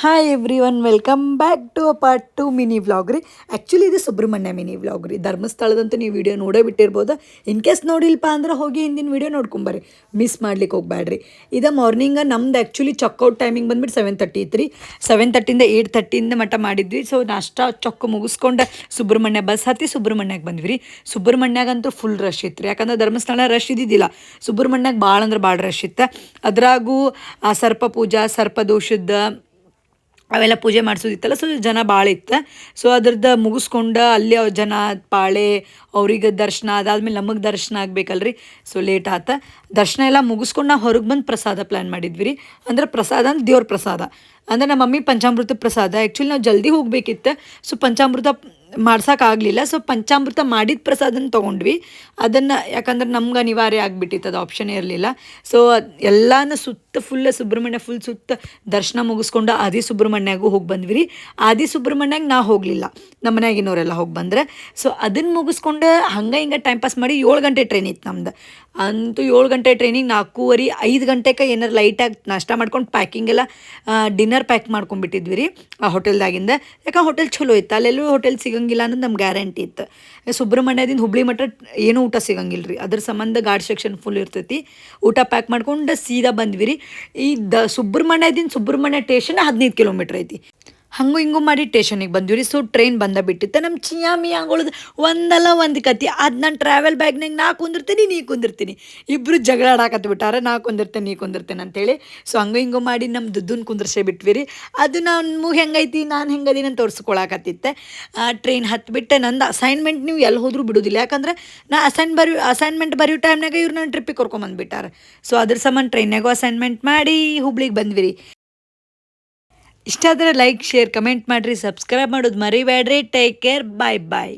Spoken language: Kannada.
Hi everyone welcome back to a part 2 mini vlog ರೀ. ಆ್ಯಕ್ಚುಲಿ ಇದು ಸುಬ್ರಹ್ಮಣ್ಯ ಮಿನಿ ವ್ಲಾಗ್ ರೀ. ಧರ್ಮಸ್ಥಳದಂತೂ ನೀವು ವಿಡಿಯೋ ನೋಡೇ ಬಿಟ್ಟಿರ್ಬೋದು. ಇನ್ ಕೇಸ್ ನೋಡಿಲ್ಪ ಅಂದ್ರೆ ಹೋಗಿ ಹಿಂದಿನ ವಿಡಿಯೋ ನೋಡ್ಕೊಂಬರ್ರಿ, ಮಿಸ್ ಮಾಡ್ಲಿಕ್ಕೆ ಹೋಗ್ಬೇಡ್ರಿ. ಇದು ಮಾರ್ನಿಂಗ ನಮ್ದು ಆ್ಯಕ್ಚುಲಿ ಚೆಕ್ಔಟ್ ಟೈಮಿಂಗ್ ಬಂದ್ಬಿಟ್ಟು 7:30 ಇತ್ತು ರೀ. 7:30ಇಂದ 8:30 ಮಟ್ಟ ಮಾಡಿದ್ವಿ. ಸೊ ನಾಷ್ಟ ಚೊಕ್ಕ ಮುಗಿಸ್ಕೊಂಡು ಸುಬ್ರಹ್ಮಣ್ಯ ಬಸ್ ಹತ್ತಿ ಸುಬ್ರಹ್ಮಣ್ಯಕ್ಕೆ ಬಂದ್ವಿ ರೀ. ಸುಬ್ರಹ್ಮಣ್ಯಾಗಂತೂ ಫುಲ್ ರಶ್ ಇತ್ತು ರೀ. ಯಾಕಂದ್ರೆ ಧರ್ಮಸ್ಥಳ ರಶ್ ಇದ್ದಿದ್ದಿಲ್ಲ, ಸುಬ್ರಹ್ಮಣ್ಯಾಗ ಭಾಳ ಅಂದ್ರೆ ಭಾಳ ರಶ್ ಇತ್ತು. ಅದ್ರಾಗೂ ಸರ್ಪ ಪೂಜಾ ಸರ್ಪದೋಷದ ಅವೆಲ್ಲ ಪೂಜೆ ಮಾಡಿಸೋದಿತ್ತಲ್ಲ, ಸೊ ಜನ ಭಾಳ ಇತ್ತು. ಸೊ ಅದ್ರದ್ದು ಮುಗಿಸ್ಕೊಂಡು ಅಲ್ಲಿ ಜನ ಪಾಳೆ ಅವ್ರಿಗೆ ದರ್ಶನ ಅದಾದ್ಮೇಲೆ ನಮಗೆ ದರ್ಶನ ಆಗ್ಬೇಕಲ್ರಿ. ಸೊ ಲೇಟ್ ಆತ. ದರ್ಶನ ಎಲ್ಲ ಮುಗಿಸ್ಕೊಂಡು ನಾವು ಹೊರಗೆ ಬಂದು ಪ್ರಸಾದ ಪ್ಲ್ಯಾನ್ ಮಾಡಿದ್ವಿ ರೀ. ಅಂದ್ರೆ ಪ್ರಸಾದ ಅಂದ್ರೆ ದೇವ್ರ ಪ್ರಸಾದ, ಅಂದ್ರೆ ನಮ್ಮ ಮಮ್ಮಿ ಪಂಚಾಮೃತ ಪ್ರಸಾದ. ಆ್ಯಕ್ಚುಲಿ ನಾವು ಜಲ್ದಿ ಹೋಗ್ಬೇಕಿತ್ತು, ಸೊ ಪಂಚಾಮೃತ ಮಾಡ್ಸೋಕ್ಕಾಗಲಿಲ್ಲ. ಸೊ ಪಂಚಾಮೃತ ಮಾಡಿದ ಪ್ರಸಾದನ ತೊಗೊಂಡ್ವಿ. ಅದನ್ನು ಯಾಕಂದ್ರೆ ನಮ್ಗೆ ಅನಿವಾರ್ಯ ಆಗಿಬಿಟ್ಟಿತ್ತು, ಅದು ಆಪ್ಷನೇ ಇರಲಿಲ್ಲ. ಸೊ ಎಲ್ಲನೂ ಸುತ್ತ ಫುಲ್ ಸುಬ್ರಹ್ಮಣ್ಯ ಫುಲ್ ಸುತ್ತ ದರ್ಶನ ಮುಗಿಸ್ಕೊಂಡು ಆದಿ ಸುಬ್ರಹ್ಮಣ್ಯಾಗೂ ಹೋಗಿ ಬಂದ್ವಿ ರೀ. ಆದಿ ಸುಬ್ರಹ್ಮಣ್ಯಾಗ ನಾ ಹೋಗಲಿಲ್ಲ, ನಮ್ಮ ಮನ್ಯಾಗಿನವರೆಲ್ಲ ಹೋಗಿ ಬಂದ್ರೆ. ಸೊ ಅದನ್ನು ಮುಗಿಸ್ಕೊಂಡು ಹಂಗೆ ಹಿಂಗೆ ಟೈಮ್ ಪಾಸ್ ಮಾಡಿ 7 ಗಂಟೆ ಟ್ರೈನ್ ಇತ್ತು ನಮ್ದು. ಅಂತೂ 7 ಗಂಟೆ ಟ್ರೈನಿಗೆ 4:30 5 ಗಂಟೆಗೆ ಏನಾರು ಲೈಟಾಗಿ ನಾಷ್ಟ ಮಾಡ್ಕೊಂಡು ಪ್ಯಾಕಿಂಗ್ ಎಲ್ಲ ಡಿನ್ನರ್ ಪ್ಯಾಕ್ ಮಾಡ್ಕೊಂಡ್ಬಿಟ್ಟಿದ್ವಿ ರೀ ಆ ಹೋಟೆಲ್ದಾಗಿಂದ. ಯಾಕೆ ಹೋಟೆಲ್ ಚಲೋ ಇತ್ತು, ಅಲ್ಲೆಲ್ಲೂ ಹೋಟೆಲ್ ಸಿಗಂಗಿಲ್ಲ ಅನ್ನೋದು ನಮ್ಗೆ ಗ್ಯಾರಂಟಿ ಇತ್ತು. ಸುಬ್ರಹ್ಮಣ್ಯದಿಂದ ಹುಬ್ಳಿ ಮಟ್ಟ ಏನೂ ಊಟ ಸಿಗಂಗಿಲ್ಲ ರೀ, ಅದ್ರ ಸಂಬಂಧ ಗಾರ್ಡ್ ಸೆಕ್ಷನ್ ಫುಲ್ ಇರ್ತೈತಿ. ಊಟ ಪ್ಯಾಕ್ ಮಾಡ್ಕೊಂಡು ಸೀದಾ ಬಂದ್ವಿ ರೀ. ಈ ಸುಬ್ರಹ್ಮಣ್ಯದಿಂದ ಸುಬ್ರಹ್ಮಣ್ಯ ಸ್ಟೇಷನ್ 15 ಕಿಲೋಮೀಟ್ರ್ ಐತಿ. ಹಂಗೂ ಹಿಂಗೂ ಮಾಡಿ ಸ್ಟೇಷನಿಗೆ ಬಂದ್ವಿ ರೀ. ಸೊ ಟ್ರೈನ್ ಬಿಟ್ಟಿತ್ತು. ನಮ್ಮ ಚಿಯಾ ಮಿಯಾಂಗಳದು ಒಂದಲ್ಲ ಒಂದು ಕತಿ. ಅದು ನಾನು ಟ್ರಾವೆಲ್ ಬ್ಯಾಗ್ನಾಗ ನಾ ಕುಂದಿರ್ತೀನಿ ನೀ ಕುಂದಿರ್ತೀನಿ, ಇಬ್ಬರು ಜಗಳ ಆಡಾಕತ್ಬಿಟ್ಟಾರೆ, ನಾ ಕುಂದಿರ್ತೇನೆ ನೀ ಕುಂದಿರ್ತೇನೆ ಅಂತೇಳಿ. ಸೊ ಹಂಗೂ ಹಿಂಗೂ ಮಾಡಿ ನಮ್ಮ ದುಡ್ಡನ್ನ ಕುಂದಿರ್ಸೇ ಬಿಟ್ವಿ ರೀ. ಅದು ನಾನು ಹೆಂಗೈತಿ ನಾನು ಹೆಂಗದೀನಿ ಅಂತ ತೋರಿಸ್ಕೊಳಕತ್ತಿತ್ತೆ. ಟ್ರೈನ್ ಹತ್ತಿಬಿಟ್ಟೆ. ನಂದು ಅಸೈನ್ಮೆಂಟ್ ನೀವು ಎಲ್ಲಿ ಹೋದ್ರೂ ಬಿಡೋದಿಲ್ಲ, ಯಾಕಂದ್ರೆ ನಾ ಅಸೈನ್ಮೆಂಟ್ ಬರೆಯೋ ಟೈಮ್ನಾಗ ಇವ್ರು ನಾನು ಟ್ರಿಪ್ಪಿಗೆ ಕರ್ಕೊಂಬಂದ್ಬಿಟ್ಟಾರೆ. ಸೊ ಅದ್ರ ಸಂಬಂಧ ಟ್ರೈನ್ನಾಗೂ ಅಸೈನ್ಮೆಂಟ್ ಮಾಡಿ ಹುಬ್ಳಿಗೆ ಬಂದ್ವಿ ರೀ. ಇಷ್ಟ ಆದರೆ ಲೈಕ್ ಶೇರ್ ಕಮೆಂಟ್ ಮಾಡಿರಿ, ಸಬ್ಸ್ಕ್ರೈಬ್ ಮಾಡೋದು ಮರಿಬೇಡ್ರಿ. ಟೇಕ್ ಕೇರ್, ಬಾಯ್ ಬಾಯ್.